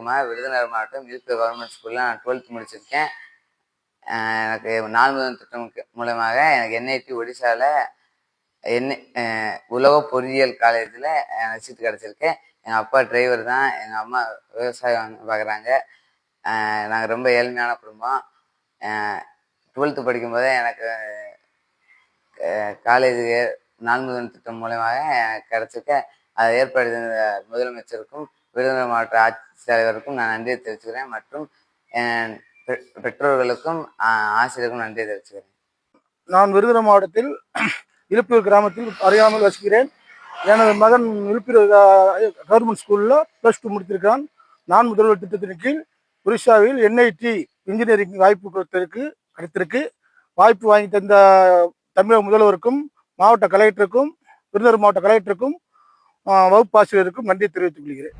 மூலமாக விருதுநகர் மாவட்டம் விழுப்புரம் கவர்மெண்ட் ஸ்கூலில் நான் 12th முடிச்சிருக்கேன். எனக்கு 4 முதல் திட்டம் மூலமாக எனக்கு என்ஐடி ஒடிசாவில் உலக பொறியியல் காலேஜில் எனக்கு சீட்டு கிடச்சிருக்கு. எங்கள் அப்பா டிரைவர் தான், எங்கள் அம்மா விவசாயம் பார்க்குறாங்க. நாங்கள் ரொம்ப ஏழ்மையான குடும்பம். 12th படிக்கும்போதே எனக்கு காலேஜுக்கு 4 முதல் திட்டம் மூலமாக எனக்கு கிடச்சிருக்க. அதை ஏற்பாடு செய்த முதலமைச்சருக்கும் விருதுநகர் மாவட்ட ஆட்சித்தலைவருக்கும் நான் நன்றியை தெரிவிச்சுக்கிறேன். மற்றும் பெற்றோர்களுக்கும் ஆசிரியருக்கும் நன்றியை தெரிவிச்சுக்கிறேன். நான் விருதுநகர் மாவட்டத்தில் இலுப்பூர் கிராமத்தில் அறியாமல் வசிக்கிறேன். எனது மகன் இலுப்பூர் கவர்மெண்ட் ஸ்கூலில் +2 முடித்திருக்கான். நான் முதல்வர் திட்டத்தின் கீழ் ஒரிசாவில் என்ஐடி இன்ஜினியரிங் வாய்ப்பு கிடைத்திருக்கு. வாய்ப்பு வாங்கி தந்த தமிழக முதல்வருக்கும் மாவட்ட கலெக்டருக்கும் விருதுநகர் மாவட்ட கலெக்டருக்கும் வகுப்பாசிரியருக்கும் நன்றி தெரிவித்துக் கொள்கிறேன்.